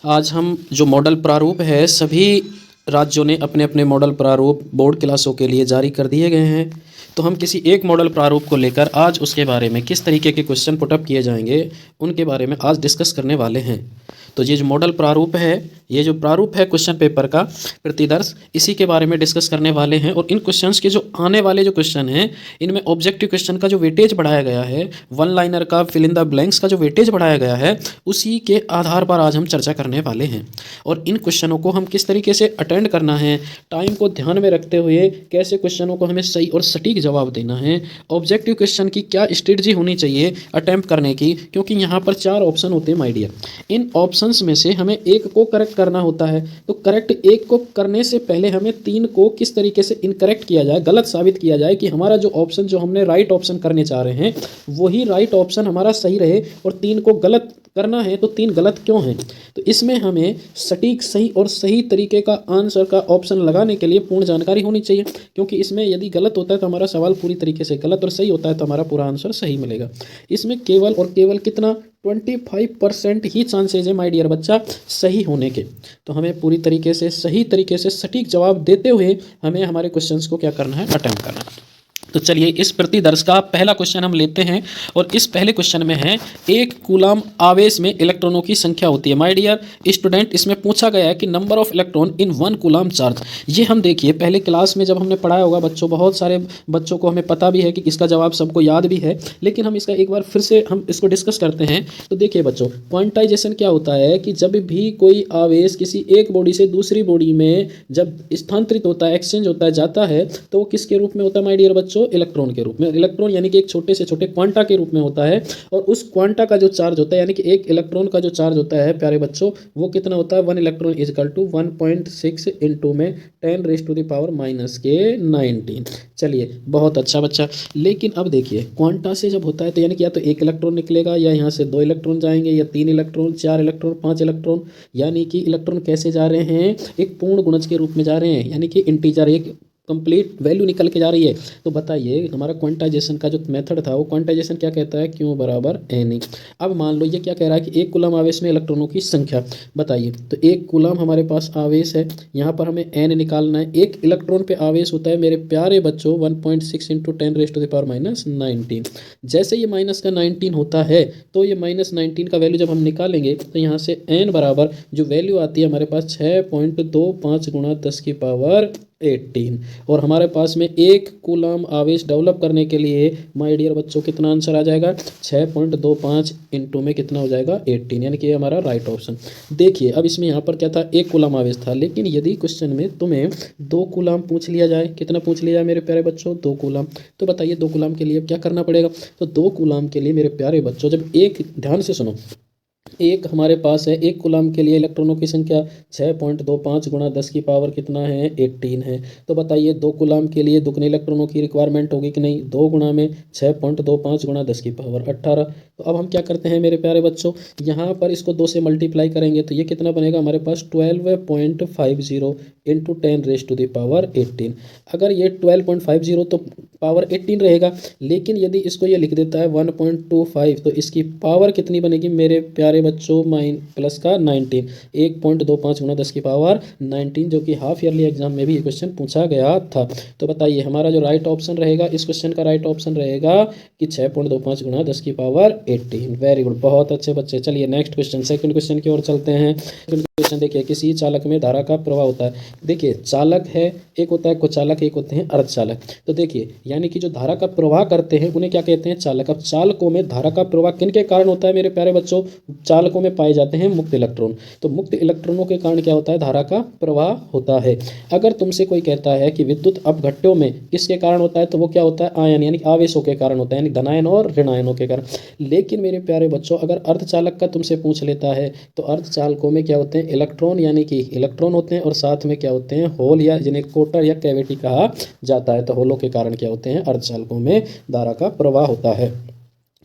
आज हम जो मॉडल प्रारूप है सभी राज्यों ने अपने अपने मॉडल प्रारूप बोर्ड क्लासों के लिए जारी कर दिए गए हैं। तो हम किसी एक मॉडल प्रारूप को लेकर आज उसके बारे में किस तरीके के क्वेश्चन पुटअप किए जाएंगे उनके बारे में आज डिस्कस करने वाले हैं। तो ये जो मॉडल प्रारूप है, ये जो प्रारूप है क्वेश्चन पेपर का प्रतिदर्श, इसी के बारे में डिस्कस करने वाले हैं। और इन क्वेश्चंस के जो आने वाले जो क्वेश्चन हैं इनमें ऑब्जेक्टिव क्वेश्चन का जो वेटेज बढ़ाया गया है, वन लाइनर का फिल इन द ब्लैंक्स का जो वेटेज बढ़ाया गया है, उसी के आधार पर आज हम चर्चा करने वाले हैं। और इन क्वेश्चनों को हम किस तरीके से अटेंड करना है, टाइम को ध्यान में रखते हुए कैसे क्वेश्चनों को हमें सही और सटीक जवाब देना है, ऑब्जेक्टिव क्वेश्चन की क्या स्ट्रेटजी होनी चाहिए अटेम्प्ट करने की, क्योंकि यहाँ पर 4 ऑप्शन होते हैं माय डियर। इन ऑप्शंस में से हमें एक को करेक्ट करना होता है। तो करेक्ट एक को करने से पहले हमें 3 को किस तरीके से इनकरेक्ट किया जाए, गलत साबित किया जाए कि हमारा जो ऑप्शन जो हमने राइट ऑप्शन करने चाह रहे हैं वही राइट ऑप्शन हमारा सही रहे, और 3 को गलत करना है तो 3 गलत क्यों हैं। तो इसमें हमें सटीक सही और सही तरीके का आंसर का ऑप्शन लगाने के लिए पूर्ण जानकारी होनी चाहिए, क्योंकि इसमें यदि गलत होता है तो हमारा सवाल पूरी तरीके से गलत और सही होता है तो हमारा पूरा आंसर सही मिलेगा। इसमें केवल और केवल कितना 25% ही चांसेज है माय डियर बच्चा सही होने के। तो हमें पूरी तरीके से सही तरीके से सटीक जवाब देते हुए हमें हमारे क्वेश्चंस को क्या करना है, अटेम्प्ट करना है। तो चलिए इस प्रतिदर्श का पहला क्वेश्चन हम लेते हैं, और इस पहले क्वेश्चन में है 1 कूलम आवेश में इलेक्ट्रॉनों की संख्या होती है। माय डियर स्टूडेंट, इसमें पूछा गया है कि number of electron in 1 coulomb charge. ये हम देखिए पहले क्लास में जब हमने पढ़ाया होगा बच्चों, बहुत सारे बच्चों को हमें पता भी है कि इसका जवाब सबको याद भी है, लेकिन हम इसका एक बार फिर से हम इसको डिस्कस करते हैं। तो देखिए बच्चों, क्वांटाइजेशन क्या होता है कि जब भी कोई आवेश किसी एक बॉडी से दूसरी बॉडी में जब स्थानांतरित होता है, एक्सचेंज होता है, जाता है, तो वो किसके रूप में होता है माय डियर बच्चों, इलेक्ट्रॉन के रूप में। इलेक्ट्रॉन यानी कि एक छोटे से छोटे क्वांटा के रूप में होता है, और उस क्वांटा का जो चार्ज होता है यानी कि एक इलेक्ट्रॉन का जो चार्ज होता है प्यारे बच्चों, वो कितना होता है, 1 electron is equal to 1.6 into में 10 रेज टू द पावर -19। चलिए बहुत अच्छा बच्चा। लेकिन अब देखिए क्वांटा से जब होता है तो यानी कि या तो एक इलेक्ट्रॉन निकलेगा, या यहाँ से 2 इलेक्ट्रॉन जाएंगे, या 3 इलेक्ट्रॉन, 4 इलेक्ट्रॉन, 5 इलेक्ट्रॉन। यानी कि इलेक्ट्रॉन कैसे जा रहे हैं, एक पूर्ण गुणज के रूप में जा रहे हैं, यानी कि इंटीजर, एक कंप्लीट वैल्यू निकल के जा रही है। तो बताइए हमारा क्वांटाइजेशन का जो मेथड था वो क्वांटाइजेशन क्या कहता है, क्यू बराबर एन। अब मान लो ये क्या कह रहा है कि 1 कूलम आवेश में इलेक्ट्रॉनों की संख्या बताइए। तो 1 कूलम हमारे पास आवेश है, यहाँ पर हमें एन निकालना है। 1 इलेक्ट्रॉन पे आवेश होता है मेरे प्यारे बच्चों 1.6 into 10 raise to the power -19। जैसे ये माइनस का 19 होता है तो ये -19 का वैल्यू जब हम निकालेंगे तो यहाँ से एन बराबर जो वैल्यू आती है हमारे पास 6.25 गुणा 10 की पावर 18। और हमारे पास में 1 कूलम आवेश डेवलप करने के लिए माय डियर बच्चों कितना आंसर आ जाएगा, 6.25 इंटू में कितना हो जाएगा 18, यानी कि ये हमारा राइट ऑप्शन। देखिए अब इसमें यहाँ पर क्या था, 1 कूलम आवेश था, लेकिन यदि क्वेश्चन में तुम्हें 2 कूलम पूछ लिया जाए, कितना पूछ लिया जाए मेरे प्यारे बच्चों, 2 कूलम। तो बताइए 2 कूलम के लिए क्या करना पड़ेगा। तो 2 कूलम के लिए मेरे प्यारे बच्चों, जब एक, ध्यान से सुनो, एक हमारे पास है 1 कूलम के लिए इलेक्ट्रॉनों की संख्या 6.25 गुणा 10 की पावर कितना है 18 है। तो बताइए 2 कूलम के लिए दुगने इलेक्ट्रॉनों की रिक्वायरमेंट होगी कि नहीं, 2 गुणा में 6.25 गुणा 10 की पावर 18। तो अब हम क्या करते हैं मेरे प्यारे बच्चों, यहाँ पर इसको 2 से मल्टीप्लाई करेंगे तो ये कितना बनेगा हमारे पास 12.50 into 10 raise to the power 18। अगर ये 12.50 तो पावर 18 रहेगा, लेकिन यदि इसको ये लिख देता है 1.25 तो इसकी पावर कितनी बनेगी मेरे प्यारे बच्चों, प्लस का 19, 1.25 गुणा 10 की पावर 19, जो कि हाफ ईयरली एग्जाम में भी ये क्वेश्चन पूछा गया था। तो बताइए हमारा जो राइट ऑप्शन रहेगा इस क्वेश्चन का राइट ऑप्शन रहेगा कि 6.25 गुणा 10 की पावर 18। वेरी गुड, बहुत अच्छे बच्चे। चलिए नेक्स्ट क्वेश्चन, सेकंड क्वेश्चन की ओर चलते हैं। क्वेश्चन देखिए, किसी चालक में धारा का प्रवाह होता है। देखिए चालक है, एक होता है कुचालक, एक होते हैं अर्धचालक। तो देखिए यानी कि जो धारा का प्रवाह करते हैं उन्हें क्या कहते हैं, चालक। अब चालकों में धारा का प्रवाह किन के कारण होता है मेरे प्यारे बच्चों, चालकों में पाए जाते हैं मुक्त इलेक्ट्रॉन। तो मुक्त इलेक्ट्रॉनों के कारण क्या होता है, धारा का प्रवाह होता है। अगर तुमसे कोई कहता है कि विद्युत अपघट्यों में किसके कारण होता है, तो वो क्या होता है, आयन यानी आवेशों के कारण होता है, यानी धनायन और ऋणायनों के कारण। लेकिन मेरे प्यारे बच्चों अगर अर्धचालक का तुमसे पूछ लेता है तो अर्धचालकों में क्या होते हैं, इलेक्ट्रॉन यानी कि इलेक्ट्रॉन होते हैं, और साथ में क्या होते हैं, होल, या जिन्हें कोटर या कैविटी कहा जाता है। तो होलों के कारण क्या होते हैं, अर्धचालकों में धारा का प्रवाह होता है।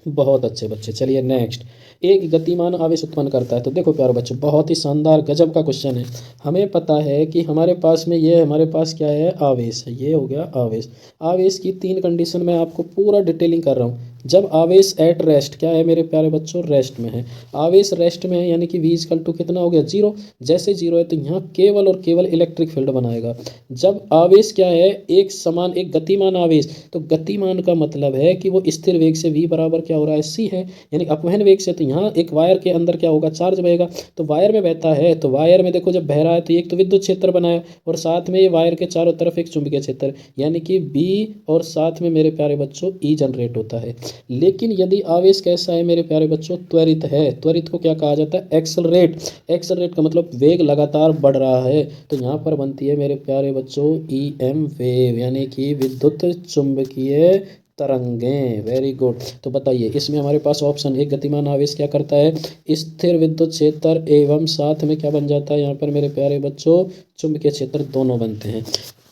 बहुत अच्छे बच्चे। चलिए नेक्स्ट, एक गतिमान आवेश उत्पन्न करता है। तो देखो प्यारे बच्चों बहुत ही शानदार गजब का क्वेश्चन है। हमें पता है कि हमारे पास में ये हमारे पास क्या है, आवेश है। ये हो गया आवेश। आवेश की 3 कंडीशन मैं आपको पूरा डिटेलिंग कर रहा हूँ जब आवेश एट रेस्ट क्या है मेरे प्यारे बच्चों, रेस्ट में है, आवेश रेस्ट में है, यानी कि V इक्वल टू कितना हो गया, जीरो। जैसे जीरो है तो यहाँ केवल और केवल इलेक्ट्रिक फील्ड बनाएगा। जब आवेश क्या है, एक समान, एक गतिमान आवेश, तो गतिमान का मतलब है कि वो स्थिर वेग से V बराबर क्या हो रहा है, C है, यानी अपवहन वेग से। तो यहाँ एक वायर के अंदर क्या होगा, चार्ज बहेगा, तो वायर में बहता है, तो वायर में देखो जब बह रहा है तो एक तो विद्युत क्षेत्र बनाया और साथ में ये वायर के चारों तरफ एक चुंबकीय क्षेत्र, यानी कि B, और साथ में मेरे प्यारे बच्चों E जनरेट होता है। लेकिन यदि आवेश कैसा है मेरे प्यारे बच्चों, त्वरित है, त्वरित को क्या कहा जाता है, एक्सेलरेट। एक्सेलरेट का मतलब वेग लगातार बढ़ रहा है, तो यहाँ पर बनती है मेरे प्यारे बच्चों EM वेव, यानी कि विद्युत चुंबकीय तरंगें। Very good. तो बताइए इसमें हमारे पास ऑप्शन एक, गतिमान आवेश क्या करता है, स्थिर विद्युत क्षेत्र एवं साथ में क्या बन जाता है यहाँ पर मेरे प्यारे बच्चों, चुंबकीय क्षेत्र दोनों बनते हैं।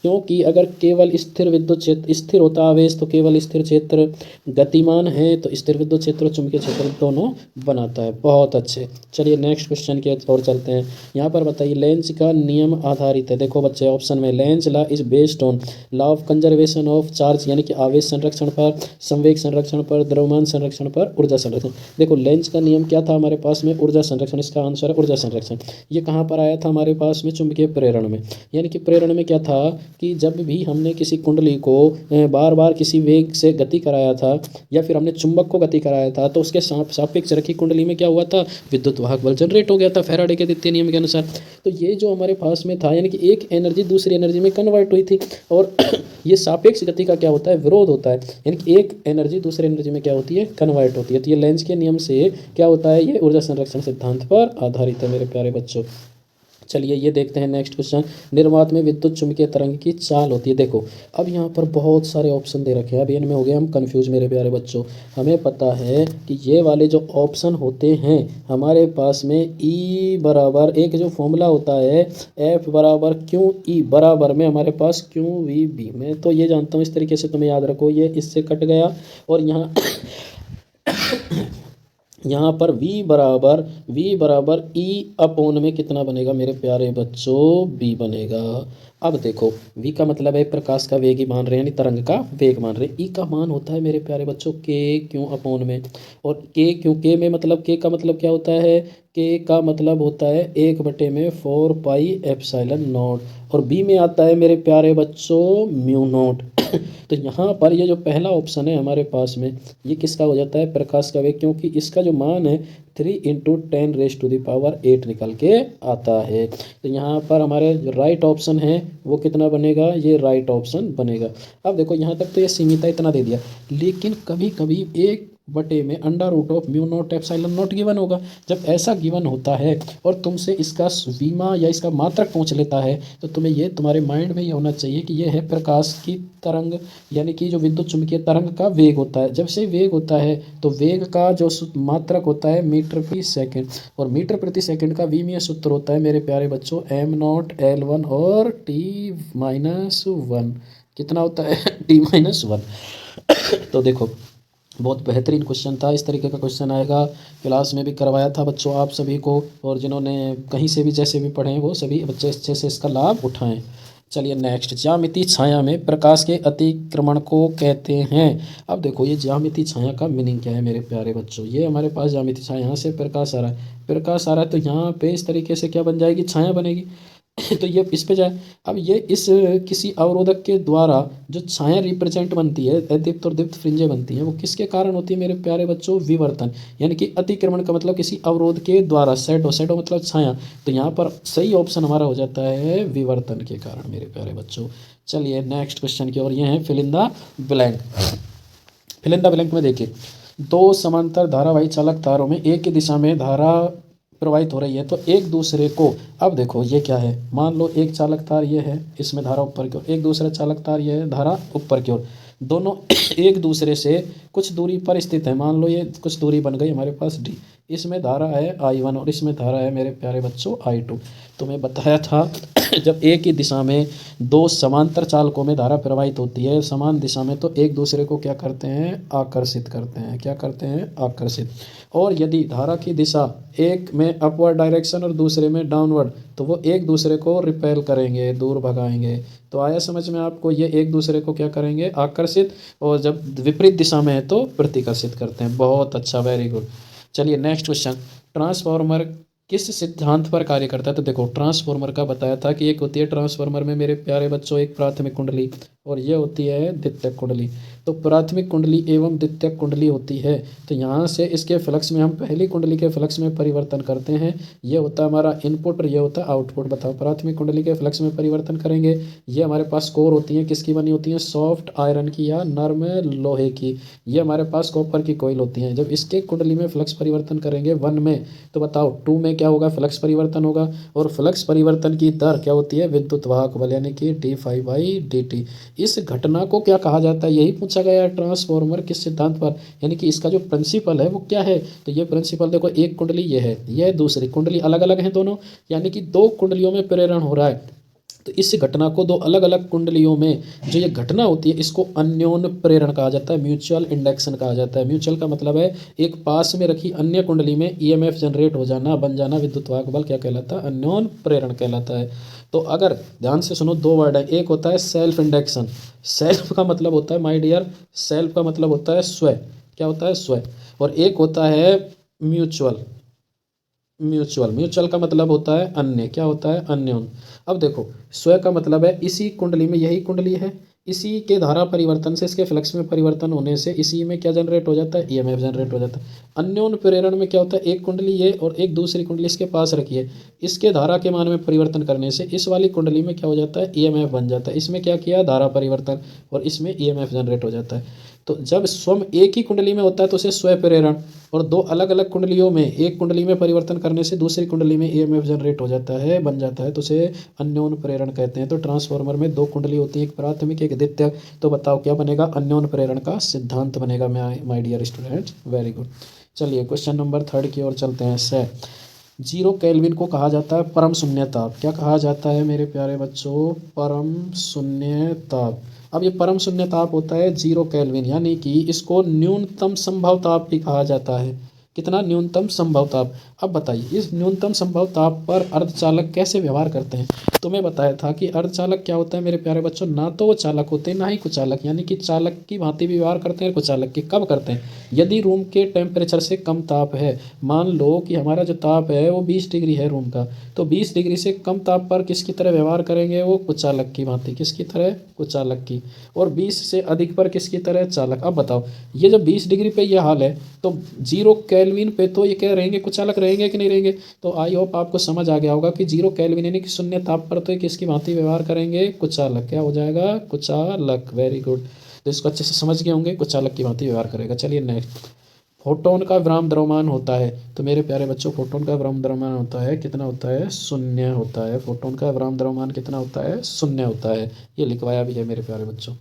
क्योंकि अगर केवल स्थिर विद्युत क्षेत्र, स्थिर होता आवेश तो केवल स्थिर क्षेत्र, गतिमान है तो स्थिर विद्युत क्षेत्र और चुंबकीय क्षेत्र दोनों बनाता है। बहुत अच्छे। चलिए नेक्स्ट क्वेश्चन की ओर चलते हैं। यहाँ पर बताइए लेंज का नियम आधारित है, देखो बच्चे ऑप्शन में, Lenz law is based on law of conservation of charge, यानी कि आवेश संरक्षण पर, संवेग संरक्षण पर, द्रव्यमान संरक्षण पर, ऊर्जा संरक्षण। देखो लेंज का नियम क्या था हमारे पास में, ऊर्जा संरक्षण, इसका आंसर है ऊर्जा संरक्षण। ये कहाँ पर आया था हमारे पास में, चुंबकीय प्रेरण में। यानी कि प्रेरण में क्या था कि जब भी हमने किसी कुंडली को बार बार किसी वेग से गति कराया था, या फिर हमने चुंबक को गति कराया था, तो उसके सापेक्ष रखी कुंडली में क्या हुआ था, विद्युत वाहक बल जनरेट हो गया था फैराडे के द्वितीय नियम के अनुसार। तो ये जो हमारे पास में था, यानी कि एक एनर्जी दूसरी एनर्जी में कन्वर्ट हुई थी, और ये सापेक्ष गति का क्या होता है, विरोध होता है, यानी कि एक एनर्जी दूसरी एनर्जी में क्या होती है, कन्वर्ट होती है। तो ये लेंज के नियम से क्या होता है, ये ऊर्जा संरक्षण सिद्धांत पर आधारित है मेरे प्यारे बच्चों। चलिए ये देखते हैं नेक्स्ट क्वेश्चन। निर्वात में विद्युत चुंबकीय तरंग की चाल होती है। देखो अब यहाँ पर बहुत सारे ऑप्शन दे रखे हैं, अब इनमें हो गए हम कंफ्यूज मेरे प्यारे बच्चों। हमें पता है कि ये वाले जो ऑप्शन होते हैं हमारे पास में, E बराबर एक जो फॉर्मूला होता है, F बराबर क्यू ई बराबर में हमारे पास QVB में, तो ये जानता हूँ, इस तरीके से तुम्हें याद रखो, ये इससे कट गया, और यहाँ यहाँ पर V बराबर E अपोन में कितना बनेगा मेरे प्यारे बच्चों, B बनेगा। अब देखो V का मतलब है प्रकाश का वेग ही मान रहे हैं, यानी तरंग का वेग मान रहे हैं। E का मान होता है मेरे प्यारे बच्चों K क्यों अपोन में, और K क्यों, K में मतलब K का मतलब क्या होता है, K का मतलब होता है 1/4 पाई एप्सिलॉन नॉट, और B में आता है मेरे प्यारे बच्चों म्यू नॉट। तो यहाँ पर ये जो पहला ऑप्शन है हमारे पास में, ये किसका हो जाता है, प्रकाश का वेग, क्योंकि इसका जो मान है 3 × 10⁸ निकल के आता है। तो यहाँ पर हमारे जो राइट ऑप्शन है वो कितना बनेगा, ये राइट ऑप्शन बनेगा। अब देखो यहाँ तक तो ये सीमित है, इतना दे दिया, लेकिन कभी कभी 1/√ऑफ mu naught epsilon naught given होगा। जब ऐसा गिवन होता है और तुमसे इसका वीमा या इसका मात्रक पूछ लेता है, तो तुम्हें ये तुम्हारे माइंड में ये होना चाहिए कि ये है प्रकाश की तरंग, यानी कि जो विद्युत चुंबकीय तरंग का वेग होता है। जब से वेग होता है तो वेग का जो मात्रक होता है मीटर प्रति सेकंड, और मीटर प्रति सेकंड का विमीय सूत्र होता है मेरे प्यारे बच्चों m0l1 और t-1, कितना होता है t-1। तो देखो बहुत बेहतरीन क्वेश्चन था, इस तरीके का क्वेश्चन आएगा, क्लास में भी करवाया था बच्चों आप सभी को, और जिन्होंने कहीं से भी जैसे भी पढ़े वो सभी बच्चे अच्छे से इसका लाभ उठाएं। चलिए नेक्स्ट, ज्यामितीय छाया में प्रकाश के अतिक्रमण को कहते हैं। अब देखो ये ज्यामितीय छाया का मीनिंग क्या है मेरे प्यारे बच्चों, ये हमारे पास ज्यामितीय छाया, यहाँ से प्रकाश आ रहा है, प्रकाश आ रहा है, तो यहाँ पे इस तरीके से क्या बन जाएगी, छाया बनेगी। तो ये इस पे जाए, अब ये इस किसी अवरोधक के द्वारा जो छाया रिप्रेजेंट बनती है, दीप्त और दीप्त फ्रिंजें बनती हैं, वो किसके कारण होती है मेरे प्यारे बच्चों, विवर्तन, यानी कि अतिक्रमण का मतलब किसी अवरोध के द्वारा, शैडो मतलब छाया, तो यहाँ पर सही ऑप्शन हमारा हो जाता है विवर्तन के कारण मेरे प्यारे बच्चों। चलिए नेक्स्ट क्वेश्चन की ओर, ये है fill in the blank. Fill in the blank में देखिए, दो समांतर धारावाही चालक तारों में एक ही दिशा में धारा प्रवाहित हो रही है, तो एक दूसरे को, अब देखो ये क्या है, मान लो एक चालक तार ये है, इसमें धारा ऊपर की ओर, एक दूसरा चालक तार ये है, धारा ऊपर की ओर, दोनों एक दूसरे से कुछ दूरी पर स्थित है। मान लो ये कुछ दूरी बन गई हमारे पास d, इसमें धारा है I1 और इसमें धारा है मेरे प्यारे बच्चों I2। तो मैं बताया था जब एक ही दिशा में दो समांतर चालकों में धारा प्रवाहित होती है समान दिशा में, तो एक दूसरे को क्या करते हैं, आकर्षित करते हैं। क्या करते हैं, आकर्षित। और यदि धारा की दिशा एक में अपवर्ड डायरेक्शन और दूसरे में डाउनवर्ड, तो वो एक दूसरे को रिपेल करेंगे, दूर भगाएंगे। तो आया समझ में आपको, ये एक दूसरे को क्या करेंगे, आकर्षित, और जब विपरीत दिशा में है तो प्रतिकर्षित करते हैं। बहुत अच्छा, वेरी गुड। चलिए नेक्स्ट क्वेश्चन, ट्रांसफार्मर किस सिद्धांत पर कार्य करता है। तो देखो ट्रांसफार्मर का बताया था कि एक होती है ट्रांसफार्मर में मेरे प्यारे बच्चों एक प्राथमिक कुंडली और ये होती है द्वितीयक कुंडली। तो प्राथमिक कुंडली एवं द्वितीयक कुंडली होती है, तो यहाँ से इसके फ्लक्स में हम पहली कुंडली के फ्लक्स में परिवर्तन करते हैं। ये होता है हमारा इनपुट और ये होता है आउटपुट। बताओ, प्राथमिक कुंडली के फ्लक्स में परिवर्तन करेंगे। ये हमारे पास कोर होती है, किसकी बनी होती है, सॉफ्ट आयरन की या नर्म लोहे की। ये हमारे पास कॉपर की कोयल होती हैं। जब इसके कुंडली में फ्लक्स परिवर्तन करेंगे 1 में, तो बताओ 2 में क्या होगा, फ्लक्स परिवर्तन होगा। और फ्लक्स परिवर्तन की दर क्या होती है, विद्युत वाहक बल यानी कि d∅dt। इस घटना को क्या कहा जाता है, यही पूछा गया है, ट्रांसफार्मर किस सिद्धांत पर, यानी कि इसका जो प्रिंसिपल है वो क्या है। तो ये प्रिंसिपल देखो, एक कुंडली ये है, यह दूसरी कुंडली, अलग अलग हैं दोनों, यानी कि दो कुंडलियों में प्रेरण हो रहा है। तो इस घटना को दो अलग अलग कुंडलियों में जो ये घटना होती है इसको अन्योन प्रेरण कहा जाता है, म्यूचुअल इंडक्शन कहा जाता है। म्यूचुअल का मतलब है एक पास में रखी अन्य कुंडली में ईएमएफ जनरेट हो जाना, बन जाना, विद्युत वाहक बल क्या कहलाता है, अन्योन प्रेरण कहलाता है। तो अगर ध्यान से सुनो, दो वर्ड है, एक होता है सेल्फ इंडक्शन। सेल्फ का मतलब होता है माय डियर, सेल्फ का मतलब होता है स्वयं, क्या होता है, स्वयं। और एक होता है म्यूचुअल। म्यूचुअल का मतलब होता है अन्य, क्या होता है, अन्योन। अब देखो, स्वयं का मतलब है इसी कुंडली में, यही कुंडली है, इसी के धारा परिवर्तन से, इसके फ्लक्स में परिवर्तन होने से इसी में क्या जनरेट हो जाता है, ईएमएफ जनरेट हो जाता है। अन्योन प्रेरण में क्या होता है, एक कुंडली ये और एक दूसरी कुंडली इसके पास रखी है, इसके धारा के मान में परिवर्तन करने से इस वाली कुंडली में क्या हो जाता है, ईएमएफ बन जाता है। इसमें क्या किया, धारा परिवर्तन, और इसमें ईएमएफ जनरेट हो जाता है। तो जब स्वयं एक ही कुंडली में होता है तो उसे स्वयं प्रेरण, और दो अलग अलग कुंडलियों में एक कुंडली में परिवर्तन करने से दूसरी कुंडली में ईएमएफ जनरेट हो जाता है, बन जाता है, तो उसे अन्योन प्रेरण कहते हैं। तो ट्रांसफार्मर में दो कुंडली होती है, एक प्राथमिक एक द्वितीयक। तो बताओ क्या बनेगा, अन्योन प्रेरण का सिद्धांत बनेगा my dear student, very good. चलिए क्वेश्चन नंबर 3 की ओर चलते हैं। 0 केल्विन को कहा जाता है परम शून्य ताप। क्या कहा जाता है मेरे प्यारे बच्चों, परम शून्य ताप। अब ये परम शून्य ताप होता है 0 केल्विन, यानी कि इसको न्यूनतम संभव ताप भी कहा जाता है। कितना, न्यूनतम संभव ताप। अब बताइए इस न्यूनतम संभव ताप पर अर्धचालक कैसे व्यवहार करते हैं। तो मैं बताया था कि अर्धचालक क्या होता है मेरे प्यारे बच्चों, ना तो वो चालक होते हैं ना ही कुचालक, यानी कि चालक की भांति भी व्यवहार करते हैं, कुचालक की कब करते हैं, यदि रूम के टेम्परेचर से कम ताप है। मान लो कि हमारा जो ताप है वो 20 डिग्री है रूम का, तो 20 डिग्री से कम ताप पर किसकी तरह व्यवहार करेंगे, वो कुचालक की भांति, किसकी तरह, कुचालक की। और 20 से अधिक पर किसकी तरह, चालक। अब बताओ, ये जब 20 डिग्री पे ये हाल है तो 0 केल्विन पे तो ये क्या रहेंगे, कुचालक रहेंगे कि नहीं रहेंगे। तो आई होप आपको समझ आ गया होगा कि 0 केल्विन यानी कि शून्य ताप पर तो ये किसकी भांति व्यवहार करेंगे, कुचालक। क्या हो जाएगा, कुचालक, वेरी गुड। तो इसको अच्छे से समझ गए होंगे, कुचालक की भांति व्यवहार करेगा। चलिए नेक्स्ट, फोटोन का विराम द्रव्यमान होता है। तो मेरे प्यारे बच्चों, फोटोन का विराम द्रव्यमान होता है, कितना होता है, शून्य होता है। फोटोन का विराम द्रव्यमान कितना होता है, शून्य होता है। ये लिखवाया भी है मेरे प्यारे बच्चों।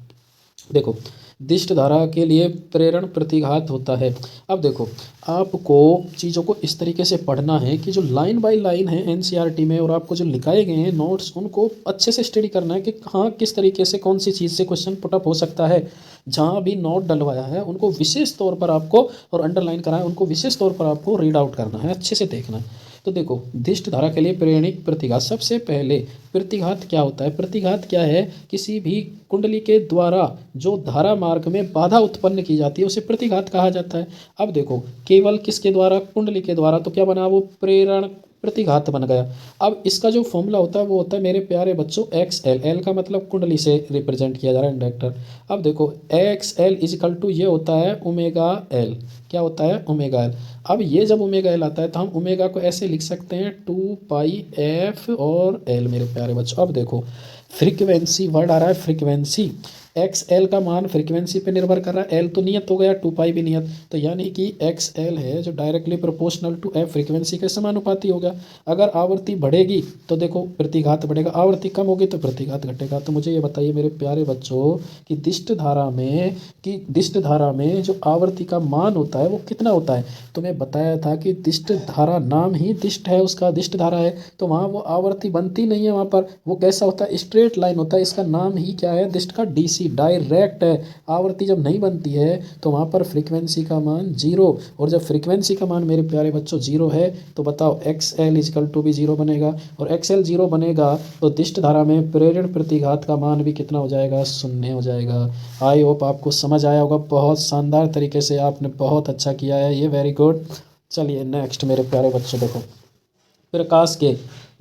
देखो, दिष्ट धारा के लिए प्रेरण प्रतिघात होता है। अब देखो, आपको चीज़ों को इस तरीके से पढ़ना है कि जो लाइन बाय लाइन है एनसीईआरटी में, और आपको जो लिखाए गए हैं नोट्स, उनको अच्छे से स्टडी करना है कि हाँ किस तरीके से कौन सी चीज़ से क्वेश्चन पुटअप हो सकता है। जहाँ भी नोट डलवाया है उनको विशेष तौर पर आपको, और अंडरलाइन करा है उनको विशेष तौर पर आपको रीड आउट करना है, अच्छे से देखना है। तो देखो, दिष्ट धारा के लिए प्रेरणिक प्रतिघात। सबसे पहले प्रतिघात क्या होता है, प्रतिघात क्या है, किसी भी कुंडली के द्वारा जो धारा मार्ग में बाधा उत्पन्न की जाती है उसे प्रतिघात कहा जाता है। अब देखो, केवल किसके द्वारा, कुंडली के द्वारा, तो क्या बना, वो प्रेरण प्रतिघात बन गया। अब इसका जो फॉर्मूला होता है वो होता है मेरे प्यारे बच्चों XL। L का मतलब कुंडली से रिप्रेजेंट किया जा रहा है, इंडक्टर। अब देखो, XL इजिकल टू ये होता है ओमेगा L। क्या होता है, ओमेगा L। अब ये जब ओमेगा L आता है तो हम ओमेगा को ऐसे लिख सकते हैं 2πf और L मेरे प्यारे बच्चों। अब देखो, फ्रीक्वेंसी वर्ड आ रहा है, फ्रीक्वेंसी। एक्स एल का मान फ्रीक्वेंसी पे निर्भर कर रहा है, एल तो नियत हो गया, 2 पाई भी नियत, तो यानी कि एक्स एल है जो directly proportional to F frequency के समानुपाती होगा। अगर आवृत्ति बढ़ेगी तो देखो प्रतिघात बढ़ेगा, आवृत्ति कम होगी तो प्रतिघात घटेगा। तो मुझे ये बताइए मेरे प्यारे बच्चों कि दिष्ट धारा में जो आवृत्ति का मान होता है वो कितना होता है। तो मैं बताया था कि दिष्ट धारा नाम ही दिष्ट है, उसका दिष्ट धारा है, तो वहाँ वो आवृत्ति बनती नहीं है, वहाँ पर वो कैसा होता है, स्ट्रेट लाइन होता है। इसका नाम ही क्या है, दिष्ट का डीसी, डायरेक्ट है। आवृत्ति जब नहीं बनती है तो वहाँ पर फ्रीक्वेंसी का मान जीरो, और जब फ्रीक्वेंसी का मान मेरे प्यारे बच्चों जीरो है तो बताओ एक्स एल इजिकल टू भी जीरो बनेगा, और एक्स एल जीरो बनेगा तो दिष्ट धारा में प्रेरण प्रतिघात का मान भी कितना हो जाएगा, शून्य हो जाएगा। आई होप आपको समझ आया होगा, बहुत शानदार तरीके से आपने बहुत अच्छा किया है ये, वेरी गुड। चलिए नेक्स्ट मेरे प्यारे बच्चों देखो, प्रकाश के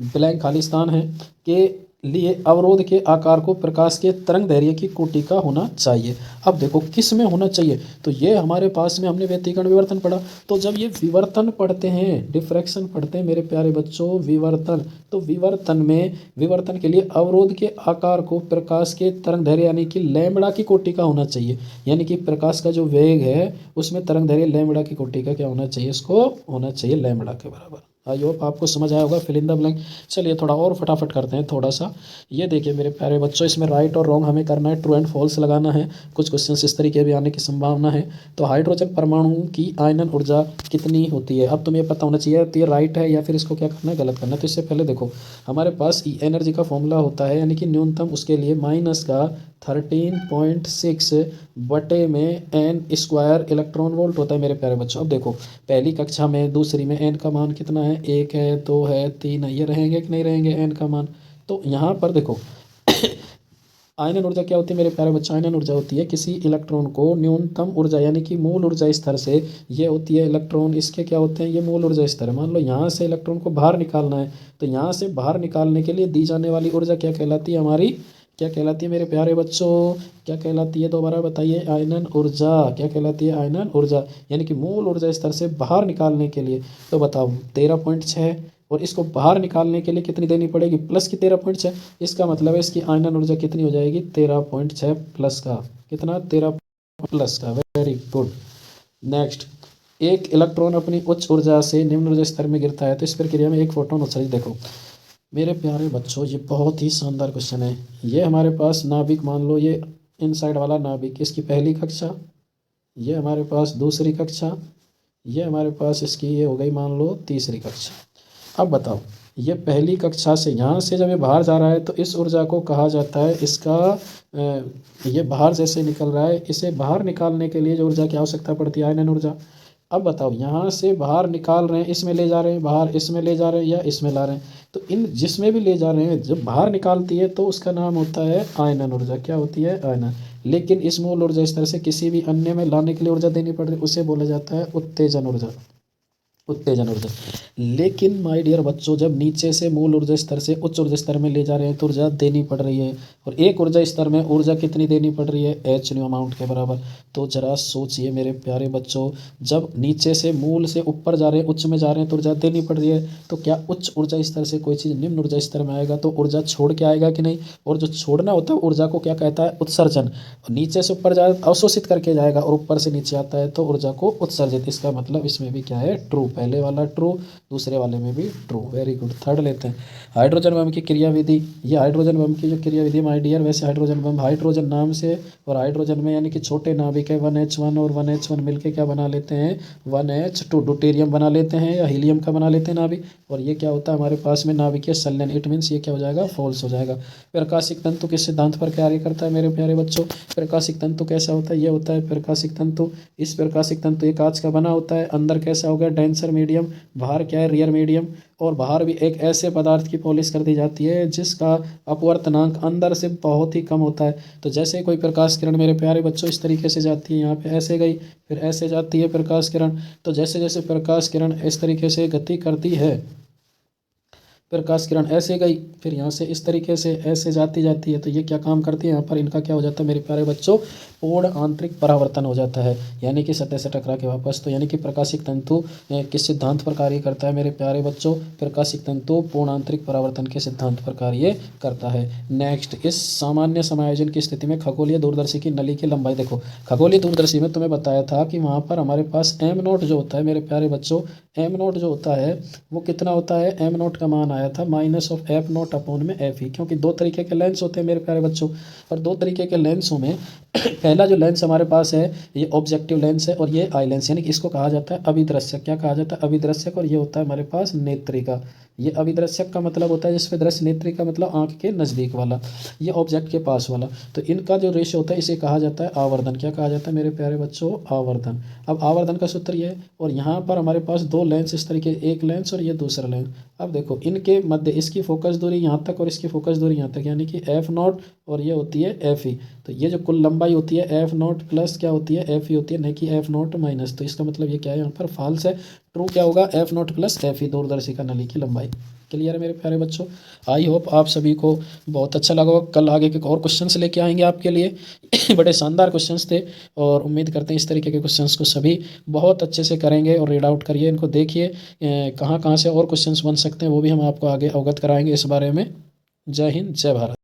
ब्लैंक खाली स्थान है के लिए अवरोध के आकार को प्रकाश के तरंग दैर्घ्य की कोटि का होना चाहिए। अब देखो किस में होना चाहिए, तो ये हमारे पास में हमने व्यतिकरण विवर्तन पढ़ा, तो जब ये विवर्तन पढ़ते हैं, डिफ्रैक्शन पढ़ते हैं मेरे प्यारे बच्चों, विवर्तन, तो विवर्तन के लिए अवरोध के आकार को प्रकाश के तरंग दैर्घ्य यानी कि लैम्बडा की कोटि का होना चाहिए। यानी कि प्रकाश का जो वेग है उसमें तरंग दैर्घ्य लैम्बडा की कोटि का क्या होना चाहिए, इसको होना चाहिए लैम्बडा के बराबर। आई होप आपको समझ आया होगा, फिल इन द ब्लैंक। चलिए थोड़ा और फटाफट करते हैं थोड़ा सा। ये देखिए मेरे प्यारे बच्चों, इसमें राइट और रॉन्ग हमें करना है, ट्रू एंड फॉल्स लगाना है। कुछ क्वेश्चन इस तरीके भी आने की संभावना है। तो हाइड्रोजन परमाणु की आयनन ऊर्जा कितनी होती है, अब तुम्हें पता होना चाहिए तो ये राइट है या फिर इसको क्या करना है, गलत करना है। तो इससे पहले देखो हमारे पास एनर्जी का फॉर्मूला होता है, यानी कि न्यूनतम उसके लिए माइनस का 13.6 बटे में एन स्क्वायर इलेक्ट्रॉन वोल्ट होता है मेरे प्यारे बच्चों। अब देखो पहली कक्षा में दूसरी में एन का मान कितना है, 1 है, 2 है, 3 है, ये रहेंगे कि नहीं रहेंगे एन का मान। तो यहाँ पर देखो आयनन ऊर्जा क्या होती है मेरे प्यारे बच्चों, आयनन ऊर्जा होती है किसी इलेक्ट्रॉन को न्यूनतम ऊर्जा यानी कि मूल ऊर्जा स्तर से, ये होती है इलेक्ट्रॉन, इसके क्या होते हैं, ये मूल ऊर्जा स्तर है। मान लो यहाँ से इलेक्ट्रॉन को बाहर निकालना है, तो यहाँ से बाहर निकालने के लिए दी जाने वाली ऊर्जा क्या कहलाती है हमारी, क्या कहलाती है मेरे प्यारे बच्चों, क्या कहलाती है, दोबारा बताइए, आयनन ऊर्जा। क्या कहलाती है, आयनन ऊर्जा, यानी कि मूल ऊर्जा स्तर से बाहर निकालने के लिए। तो बताओ 13.6, और इसको बाहर निकालने के लिए कितनी देनी पड़ेगी, प्लस की 13.6। इसका मतलब है इसकी आयनन ऊर्जा कितनी हो जाएगी, 13.6 प्लस का, कितना, 13 प्लस का, वेरी गुड। नेक्स्ट, एक इलेक्ट्रॉन अपनी उच्च ऊर्जा से निम्न ऊर्जा स्तर में गिरता है तो इस प्रक्रिया में एक फोटोन उत्सर्जित। देखो मेरे प्यारे बच्चों ये बहुत ही शानदार क्वेश्चन है। ये हमारे पास नाभिक, मान लो ये इनसाइड वाला नाभिक, इसकी पहली कक्षा, ये हमारे पास दूसरी कक्षा, ये हमारे पास इसकी ये हो गई मान लो तीसरी कक्षा। अब बताओ ये पहली कक्षा से यहाँ से जब ये बाहर जा रहा है तो इस ऊर्जा को कहा जाता है इसका ये बाहर जैसे निकल रहा है, इसे बाहर निकालने के लिए जो ऊर्जा की आवश्यकता पड़ती है, आयनन ऊर्जा। अब बताओ यहाँ से बाहर निकाल रहे हैं, इसमें ले जा रहे हैं बाहर, इसमें ले जा रहे हैं या इसमें ला रहे हैं, तो इन जिसमें भी ले जा रहे हैं जब बाहर निकालती है तो उसका नाम होता है आयनन ऊर्जा। क्या होती है, आयनन। लेकिन इस मूल ऊर्जा स्तर से किसी भी अन्य में लाने के लिए ऊर्जा देनी पड़ रही है, उसे बोला जाता है उत्तेजन ऊर्जा, उत्तेजन ऊर्जा। लेकिन माय डियर बच्चों जब नीचे से मूल ऊर्जा स्तर से उच्च ऊर्जा स्तर में ले जा रहे हैं तो ऊर्जा देनी पड़ रही है, और एक ऊर्जा स्तर में ऊर्जा कितनी देनी पड़ रही है, एच न्यू अमाउंट के बराबर। तो जरा सोचिए मेरे प्यारे बच्चों, जब नीचे से मूल से ऊपर जा रहे हैं, उच्च में जा रहे हैं तो ऊर्जा देनी पड़ रही है, तो क्या उच्च ऊर्जा स्तर से कोई चीज़ निम्न ऊर्जा स्तर में आएगा तो ऊर्जा छोड़ के आएगा कि नहीं, और जो छोड़ना होता है ऊर्जा को क्या कहता है, उत्सर्जन। नीचे से ऊपर जाए अवशोषित करके जाएगा, और ऊपर से नीचे आता है तो ऊर्जा को उत्सर्जित। इसका मतलब इसमें भी क्या है, ट्रू, पहले वाला ट्रू, दूसरे वाले में भी ट्रू, वेरी गुड। थर्ड लेते हैं, हाइड्रोजन बम की क्रियाविधि। ये हाइड्रोजन बम की जो क्रियाविधि माय डियर, वैसे हाइड्रोजन बम हाइड्रोजन नाम से, और हाइड्रोजन में यानी कि छोटे नाभिक है 1H1 और 1H1 मिलके क्या बना लेते हैं, 1H2 ड्यूटेरियम बना लेते हैं या हीलियम का बना लेते हैं नाभिक, और ये क्या होता है हमारे पास में नाभिकीय संलयन। इट मीन्स ये क्या हो जाएगा, फॉल्स हो जाएगा। प्रकाशिक तंतु किस सिद्धांत पर कार्य करता है मेरे प्यारे बच्चों, प्रकाशिक तंतु कैसा होता है, ये होता है प्रकाशिक तंतु। इस प्रकाशिक तंतु एक कांच का बना होता है, अंदर कैसा हो गया, डेंसर मीडियम, बाहर क्या है, रियर मीडियम, और बाहर भी एक ऐसे पदार्थ की पॉलिश कर दी जाती है जिसका अपवर्तनांक अंदर से बहुत ही कम होता है। तो जैसे कोई प्रकाश किरण मेरे प्यारे बच्चों इस तरीके से जाती है, यहाँ पे ऐसे गई, फिर ऐसे जाती है प्रकाश किरण, तो जैसे जैसे प्रकाश किरण इस तरीके से गति करती है प्रकाश किरण ऐसे गई, फिर यहाँ से इस तरीके से ऐसे जाती जाती है, तो ये क्या काम करती है, यहाँ पर इनका क्या हो जाता है मेरे प्यारे बच्चों, पूर्ण आंतरिक परावर्तन हो जाता है, यानी कि सतह से टकरा के वापस। तो यानी कि प्रकाशिक तंतु किस सिद्धांत पर कार्य करता है मेरे प्यारे बच्चों, प्रकाशिक तंतु पूर्ण आंतरिक परावर्तन के सिद्धांत पर कार्य करता है। नेक्स्ट, इस सामान्य समायोजन की स्थिति में खगोलीय दूरदर्शी की नली की लंबाई, देखो खगोलीय दूरदर्शी में तुम्हें बताया था कि वहाँ पर हमारे पास एम नोट जो होता है मेरे प्यारे बच्चों, एम नोट जो होता है वो कितना होता है, एम नोट का मान आया था minus of F naught upon में एफ ई, क्योंकि दो तरीके के लेंस होते हैं मेरे प्यारे बच्चों, और दो तरीके के लेंसों में पहला जो लेंस हमारे पास है ये ऑब्जेक्टिव लेंस है, और ये आई लेंस, यानी कि इसको कहा जाता है अभिदृश्यक। क्या कहा जाता है, अभिदृश्यक। और ये होता है हमारे पास नेत्रिका। ये अभिदृश्यक का मतलब होता है जिसमें दृश्य, नेत्री का मतलब आंख के नज़दीक वाला, ये ऑब्जेक्ट के पास वाला। तो इनका जो रेशियो होता है इसे कहा जाता है आवर्धन। क्या कहा जाता है मेरे प्यारे बच्चों, आवर्धन। अब आवर्धन का सूत्र ये है, और यहाँ पर हमारे पास दो लेंस इस तरीके, एक लेंस और ये दूसरा लेंस। अब देखो इनके मध्य इसकी फोकस दूरी यहाँ तक और इसकी फोकस दूरी यहाँ तक, यानी कि एफ नॉट और ये होती है एफ ई। तो ये जो कुल लंबाई होती है एफ नॉट प्लस क्या होती है, एफ ई होती है, नहीं कि एफ नॉट माइनस। तो इसका मतलब ये क्या है, यहाँ पर फॉल्स है। ट्रू क्या होगा, F not plus F E, दूरदर्शी का नली की लंबाई। क्लियर है मेरे प्यारे बच्चों। आई होप आप सभी को बहुत अच्छा लगा होगा। कल आगे के और क्वेश्चंस लेके आएंगे आपके लिए बड़े शानदार क्वेश्चंस थे, और उम्मीद करते हैं इस तरीके के क्वेश्चंस को सभी बहुत अच्छे से करेंगे और रीड आउट करिए, इनको देखिए कहाँ कहाँ से और क्वेश्चंस बन सकते हैं वो भी हम आपको आगे अवगत कराएंगे इस बारे में। जय हिंद, जय भारत।